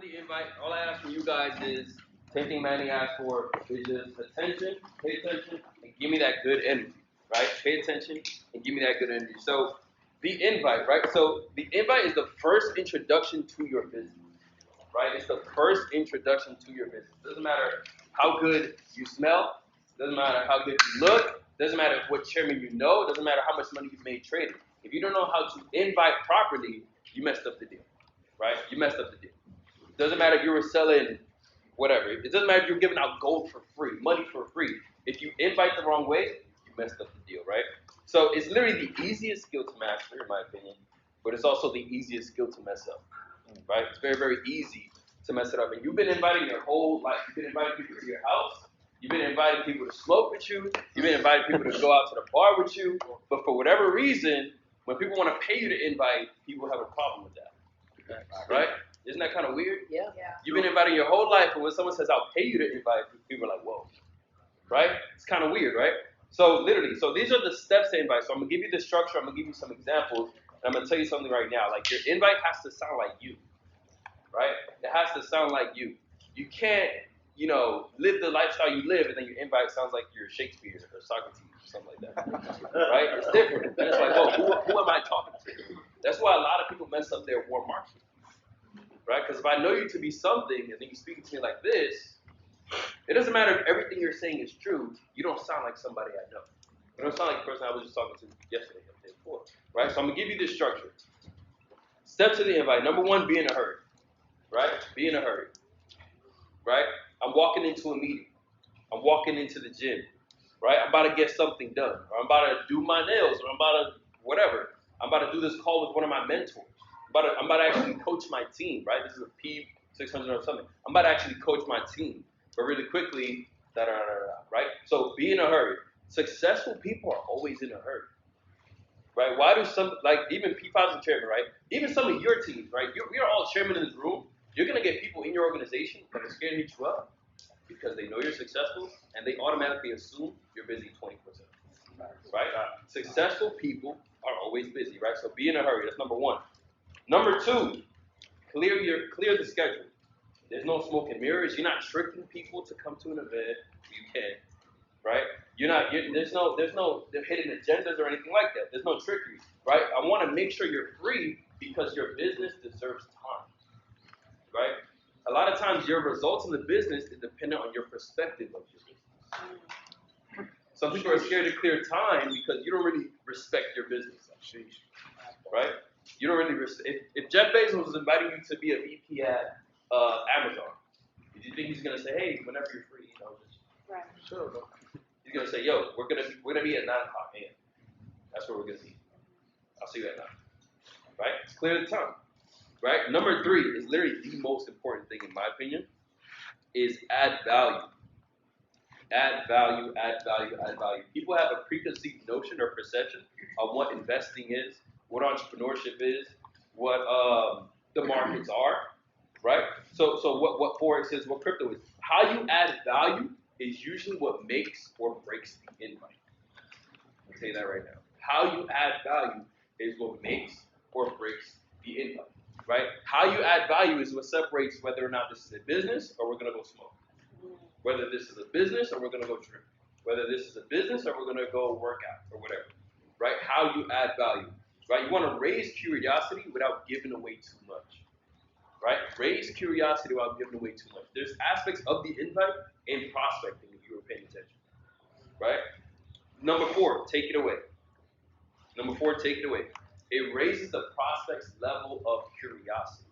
the invite, all I ask from you guys is, same thing Man-nyy asked for, is just attention, pay attention, and give me that good energy, right? Pay attention and give me that good energy. So the invite, right? So the invite is the first introduction to your business, right? It's the first introduction to your business. Doesn't matter how good you smell, doesn't matter how good you look, doesn't matter what chairman you know, doesn't matter how much money you've made trading. If you don't know how to invite properly, you messed up the deal, right? You messed up the deal. Doesn't matter if you were selling whatever. It doesn't matter if you're giving out gold for free, money for free. If you invite the wrong way, you messed up the deal, right? So it's literally the easiest skill to master, in my opinion, but it's also the easiest skill to mess up, right? It's very, very easy to mess it up. And you've been inviting your whole life. You've been inviting people to your house. You've been inviting people to smoke with you. You've been inviting people to go out to the bar with you. But for whatever reason, when people want to pay you to invite, people have a problem with that, right? Isn't that kind of weird? Yeah. You've been inviting your whole life, and when someone says, I'll pay you to invite, people are like, whoa, right? It's kind of weird, right? So literally, so these are the steps to invite. So I'm going to give you the structure. I'm going to give you some examples, and I'm going to tell you something right now. Like, your invite has to sound like you, right? It has to sound like you. You can't, live the lifestyle you live, and then your invite sounds like you're Shakespeare or Socrates or something like that, right? It's different. And it's like, whoa, who am I talking to? That's why a lot of people mess up their warm marketing. Right? Because if I know you to be something and then you speak to me like this, it doesn't matter if everything you're saying is true, you don't sound like somebody I know. You don't sound like the person I was just talking to yesterday or the day before. Right? So I'm going to give you this structure. Steps to the invite. Number one, be in a hurry. Right? Be in a hurry. Right? I'm walking into a meeting. I'm walking into the gym. Right? I'm about to get something done. Or I'm about to do my nails. Or I'm about to whatever. I'm about to do this call with one of my mentors. I'm about to actually coach my team, right? This is a P600 or something. I'm about to actually coach my team. But really quickly, right? So be in a hurry. Successful people are always in a hurry, right? Why do some, like even P5s and chairman, right? Even some of your teams, right? We are all chairman in this room. You're going to get people in your organization that are scared to hit you up because they know you're successful and they automatically assume you're busy 24/7, right? Successful people are always busy, right? So be in a hurry. That's number one. Number two, clear the schedule. There's no smoke and mirrors. You're not tricking people to come to an event. You can, right? There's no hidden agendas or anything like that. There's no trickery, right? I want to make sure you're free because your business deserves time, right? A lot of times your results in the business is dependent on your perspective of your business. Some people are scared to clear time because you don't really respect your business, right? You don't really if Jeff Bezos was inviting you to be a VP at Amazon, do you think he's gonna say, hey, whenever you're free, just right? Sure. He's gonna say, yo, we're gonna be at 9 o'clock a.m. That's where we're gonna be. I'll see you at 9. Right? It's clear the time. Right? Number 3 is literally the most important thing in my opinion, is add value. Add value, add value, add value. People have a preconceived notion or perception of what investing is, what entrepreneurship is, what the markets are, right? So what Forex is, what crypto is. How you add value is usually what makes or breaks the invite. I'll say that right now. How you add value is what makes or breaks the invite, right? How you add value is what separates whether or not this is a business or we're going to go smoke. Whether this is a business or we're going to go drink. Whether this is a business or we're going to go work out or whatever, right? How you add value, right? You want to raise curiosity without giving away too much, right? Raise curiosity without giving away too much. There's aspects of the invite and prospecting if you were paying attention, right? Number 4, take it away. Number 4, take it away. It raises the prospect's level of curiosity.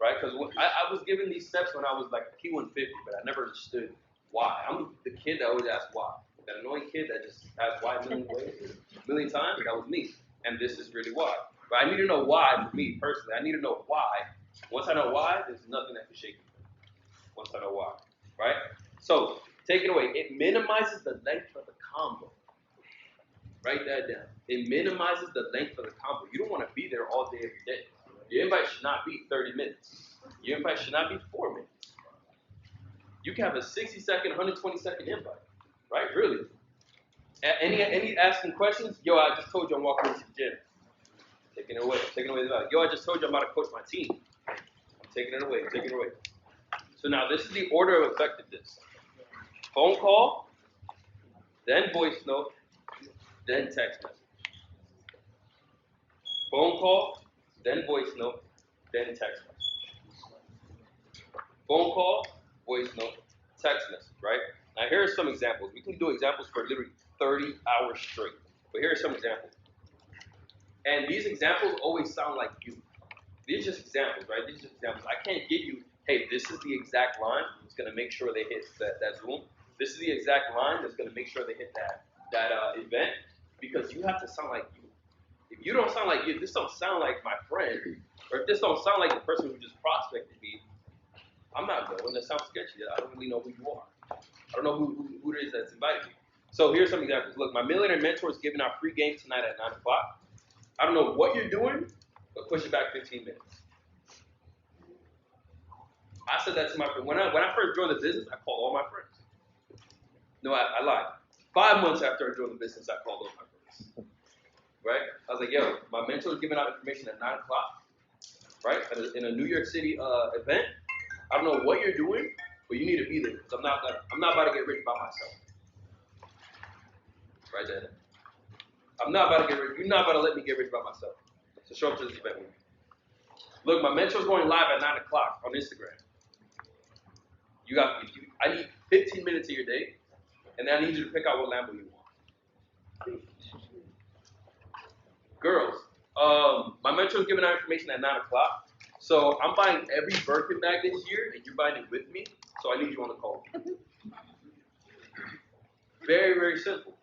Right? Because I was given these steps when I was like P150, but I never understood why. I'm the kid that always asks why. That annoying kid that just asks why a million times, that was me. And this is really why. But I need to know why for me personally. I need to know why. Once I know why, there's nothing that can shake me. Once I know why. Right? So, take it away. It minimizes the length of the combo. Write that down. It minimizes the length of the combo. You don't want to be there all day, every day. Your invite should not be 30 minutes. Your invite should not be 4 minutes. You can have a 60-second, 120-second invite, right? Really. Any asking questions? Yo, I just told you I'm walking into the gym. Taking away the value. Yo, I just told you I'm about to coach my team. I'm taking it away. You're taking it away. So now this is the order of effectiveness. Phone call, then voice note, then text message. Phone call, then voice note, then text message. Phone call, voice note, text message, right? Now here are some examples. We can do examples for literally 30 hours straight. But here are some examples. And these examples always sound like you. These are just examples, right? These are just examples. I can't give you, hey, this is the exact line that's going to make sure they hit that Zoom. This is the exact line that's going to make sure they hit that event, because you have to sound like you. If you don't sound like you, if this don't sound like my friend, or if this don't sound like the person who just prospected me, I'm not going. That sounds sketchy. I don't really know who you are. I don't know who it is that's invited me. So here's some examples. Look, my millionaire mentor is giving out free games tonight at 9 o'clock. I don't know what you're doing, but push it back 15 minutes. I said that to my friend. When I first joined the business, I called all my friends. No, I lied. 5 months after I joined the business, I called all my friends. Right? I was like, yo, my mentor is giving out information at 9 o'clock, right? In a New York City event. I don't know what you're doing, but you need to be there, because I'm not about to get rich by myself. Right there. I'm not about to get rich. You're not about to let me get rich by myself. So show up to this event with me. Look, my mentor's going live at 9 o'clock on Instagram. I need 15 minutes of your day, and then I need you to pick out what Lambo you want. Girls, my mentor's giving out information at 9 o'clock. So I'm buying every Birkin bag this year, and you're buying it with me. So I need you on the call. Very, very simple.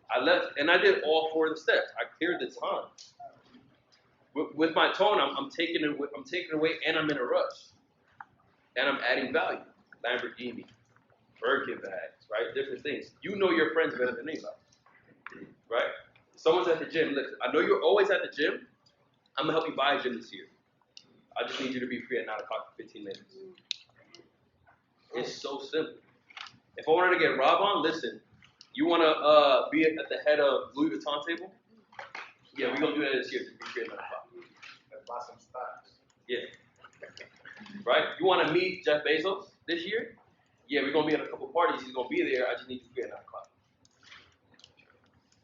I left, and I did all 4 of the steps. I cleared the time. With my tone, I'm taking it away, and I'm in a rush, and I'm adding value. Lamborghini, Birkin bags, right? Different things. You know your friends better than anybody, right? Someone's at the gym. Listen, I know you're always at the gym. I'm gonna help you buy a gym this year. I just need you to be free at 9 o'clock for 15 minutes. It's so simple. If I wanted to get Rob on, listen. You wanna be at the head of Louis Vuitton table? Yeah, we're gonna do that this year. Just be free at 9 o'clock. Buy some stocks. Yeah. Right? You want to meet Jeff Bezos this year? Yeah, we're going to be at a couple parties. He's going to be there. I just need you to be at 9 o'clock.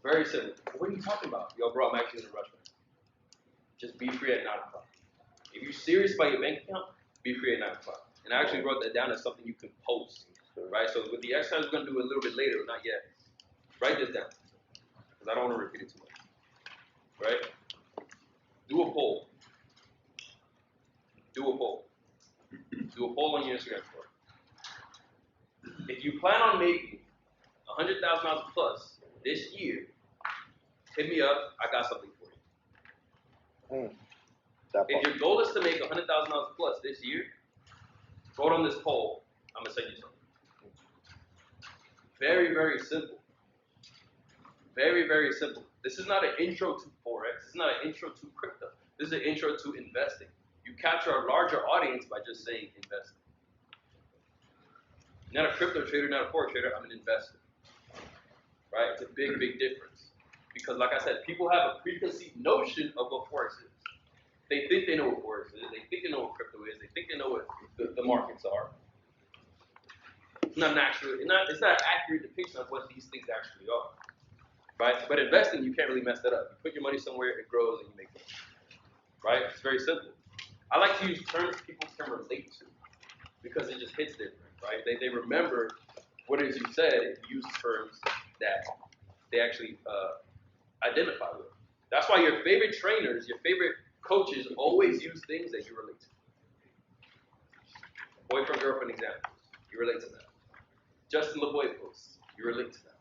Very simple. What are you talking about? Yo, bro, I'm actually in a rush right now. Just be free at 9 o'clock. If you're serious about your bank account, be free at 9 o'clock. And I actually wrote that down as something you can post. Right? So with the exercise, we're going to do a little bit later, but not yet. Write this down, because I don't want to repeat it too much. Right? Do a poll. Do a poll. Do a poll on your Instagram story. If you plan on making $100,000 plus this year, hit me up. I got something for you. If your goal is to make $100,000 plus this year, vote on this poll. I'm gonna send you something. Very, very simple. Very, very simple. This is not an intro to Forex. This is not an intro to crypto. This is an intro to investing. You capture a larger audience by just saying investing. Not a crypto trader, not a Forex trader, I'm an investor. Right? It's a big, big difference. Because like I said, people have a preconceived notion of what Forex is. They think they know what Forex is. They think they know what crypto is. They think they know what the markets are. It's not an accurate depiction of what these things actually are. Right? But investing, you can't really mess that up. You put your money somewhere, it grows, and you make money. Right? It's very simple. I like to use terms people can relate to, because it just hits different, right? They remember what it is you said if you use terms that they actually identify with. That's why your favorite trainers, your favorite coaches always use things that you relate to. Boyfriend, girlfriend examples, you relate to that. Justin LeBoy posts, you relate to that,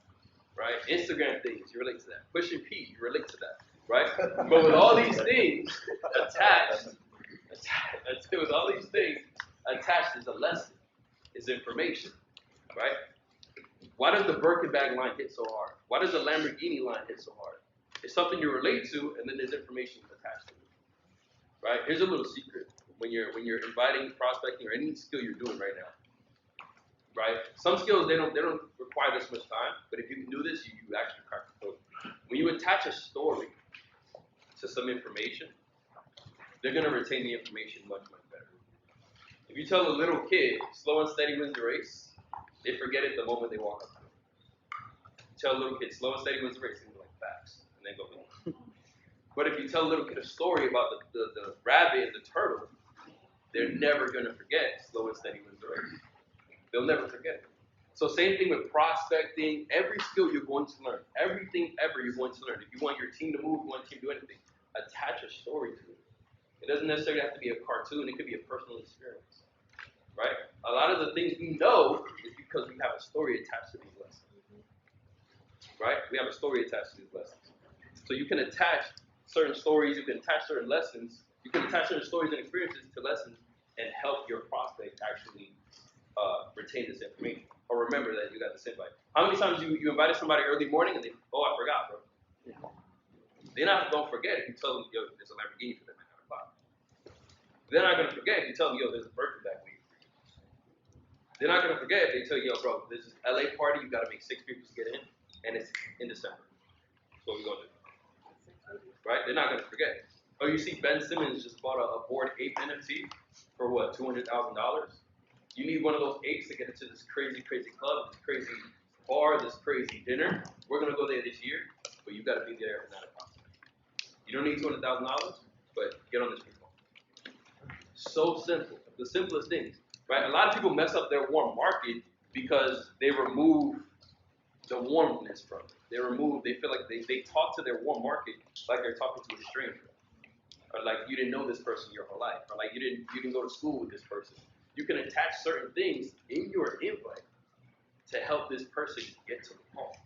right? Instagram things, you relate to that. Pushing P, you relate to that, right? But with all these things attached is a lesson, is information, right? Why does the Birkin bag line hit so hard? Why does the Lamborghini line hit so hard? It's something you relate to, and then there's information attached to it, right? Here's a little secret. When you're inviting, prospecting, or any skill you're doing right now, right? Some skills they don't require this much time, but if you can do this, you actually crack the code. When you attach a story to some information, they're gonna retain the information much, much better. If you tell a little kid, slow and steady wins the race, they forget it the moment they walk up to it. Tell a little kid, slow and steady wins the race, and be like, facts, and then go home. But if you tell a little kid a story about the rabbit and the turtle, they're never going to forget slow and steady wins the race. They'll never forget it. So same thing with prospecting. Every skill you're going to learn, everything ever you're going to learn. If you want your team to move, you want your team to do anything, attach a story to it. It doesn't necessarily have to be a cartoon. It could be a personal experience, right? A lot of the things we know is because we have a story attached to these lessons, right? We have a story attached to these lessons. So you can attach certain stories, you can attach certain lessons, you can attach certain stories and experiences to lessons and help your prospect actually retain this information or remember that you got this invite. How many times you invited somebody early morning and they, I forgot, bro. They're not going to forget if you tell them, yo, there's a Lamborghini for them at 9 o'clock. They're not going to forget if you tell them, yo, there's a birthday that week. They're not going to forget if they tell you, yo, bro, this is LA party, you got to make 6 people to get in, and it's in December. So what we going to do? Right? They're not going to forget. Oh, you see Ben Simmons just bought a Bored Ape NFT for what, $200,000? You need one of those apes to get into this crazy, crazy club, this crazy bar, this crazy dinner. We're going to go there this year, but you got to be there at 9 o'clock. You don't need $200,000, but get on this people. So simple. The simplest things, right? A lot of people mess up their warm market because they remove the warmness from it. They feel like they talk to their warm market like they're talking to a stranger. Or like you didn't know this person your whole life. Or like you didn't go to school with this person. You can attach certain things in your invite to help this person get to the call.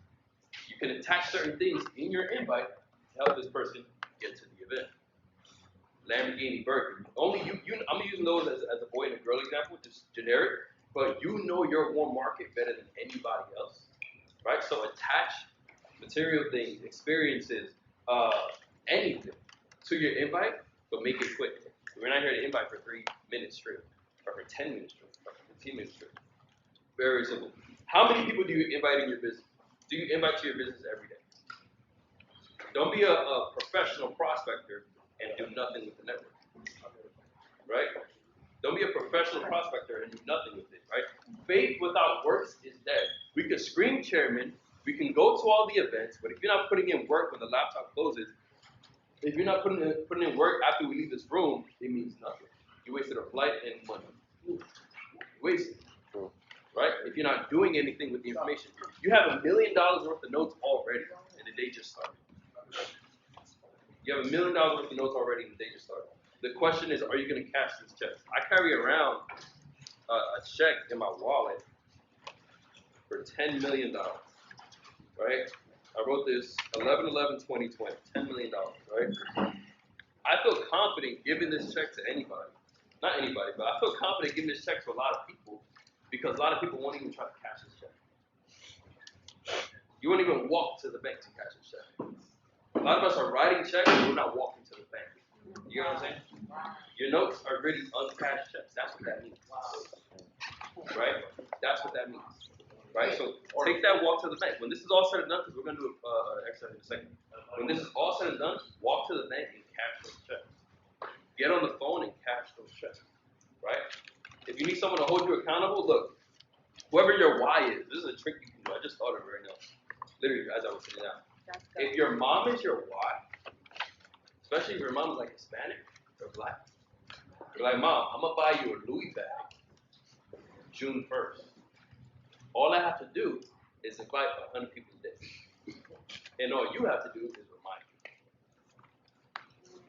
You can attach certain things in your invite to help this person get to the event. Lamborghini, Burger. Only you. I'm using those as a boy and a girl example, just generic. But you know your warm market better than anybody else, right? So attach material things, experiences, anything to your invite, but make it quick. We're not here to invite for 3 minutes straight, or for 10 minutes straight, or for 15 minutes straight. Very simple. How many people do you invite in your business? Do you invite to your business every day? Don't be a professional prospector and do nothing with the network, right? Don't be a professional prospector and do nothing with it, right? Faith without works is dead. We can scream chairman, we can go to all the events, but if you're not putting in work when the laptop closes, if you're not putting in work after we leave this room, it means nothing. You wasted a flight and money. You wasted, right? If you're not doing anything with the information, you have $1 million worth of notes already, and the day just started. You have $1 million worth of notes already, and the day just started. The question is, are you going to cash this check? I carry around a check in my wallet for $10 million, right? I wrote this 11/11/2020, $10 million, right? I feel confident giving this check to anybody. Not anybody, but I feel confident giving this check to a lot of people because a lot of people won't even try to cash this check. You won't even walk to the bank to cash this check. A lot of us are writing checks, but we're not walking to the bank. You know what I'm saying? Your notes are really uncashed checks. That's what that means. Right? That's what that means. Right? So take that walk to the bank. When this is all said and done, because we're going to do an exercise in a second. When this is all said and done, walk to the bank and cash those checks. Get on the phone and cash those checks. Right? If you need someone to hold you accountable, look, whoever your why is, this is a trick you can do. I just thought of it right now. Literally, as I was sitting down. If your mom is your why, especially if your mom is like Hispanic or black, you're like, Mom, I'm going to buy you a Louis bag June 1st. All I have to do is invite 100 people a day. And all you have to do is remind me.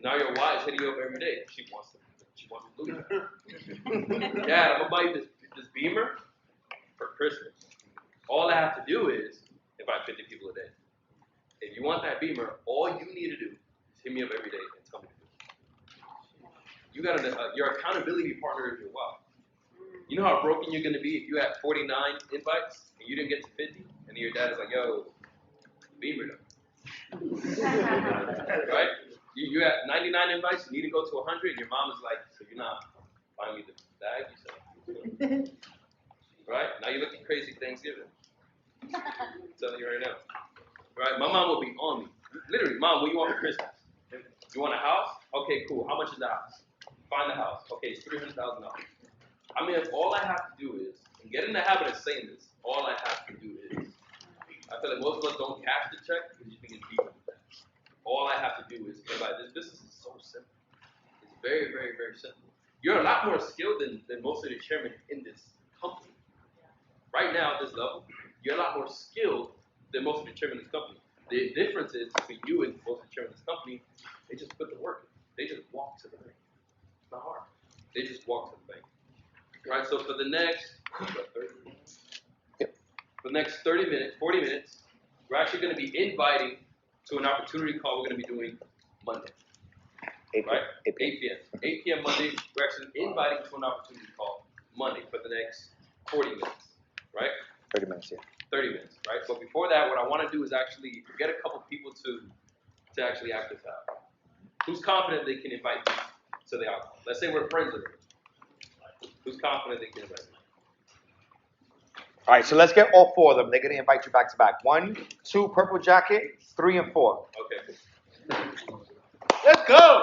Now your wife is hitting you up every day. She wants a Louis bag. Dad, I'm going to buy you this Beamer for Christmas. All I have to do is invite 50 people a day. If you want that Beamer, all you need to do is hit me up every day and tell me to do it. You got your accountability partner is your wife. You know how broken you're going to be if you had 49 invites and you didn't get to 50, and then your dad is like, yo, Beamer though. Right? You had 99 invites, you need to go to 100, and your mom is like, so you're not buying me the bag you said? Right? Now you're looking crazy Thanksgiving. I'm telling you right now. Right? My mom will be on me. Literally, Mom, what do you want for Christmas? You want a house? Okay, cool. How much is the house? Find the house. Okay, it's $300,000. I mean, if all I have to do is, and get in the habit of saying this, all I have to do is, I feel like most of us don't cash the check because you think it's deeper than that. All I have to do is, this business is so simple. It's very, very, very simple. You're a lot more skilled than most of the chairmen in this company. Right now, at this level, you're a lot more skilled than most of the chairmen in this company. The difference is between you and most of the chairmen in this company, they just put the work in. They just walk to the bank. It's not hard. They just walk to the bank. Right, so for the next 30 minutes, 40 minutes, we're actually going to be inviting to an opportunity call we're going to be doing Monday. 8 Right? p.m. 8 p.m. 8 p.m. Monday, we're actually inviting to an opportunity call Monday for the next 40 minutes. Right? 30 minutes, yeah. 30 minutes, right? But before that, what I want to do is actually get a couple people to actually act this out. Who's confident they can invite me to the alcohol? Let's say we're friends with them. Who's confident they can invite me? All right, so let's get all 4 of them. They're going to invite you back to back. 1, 2, purple jacket, 3 and 4. Okay. Let's go.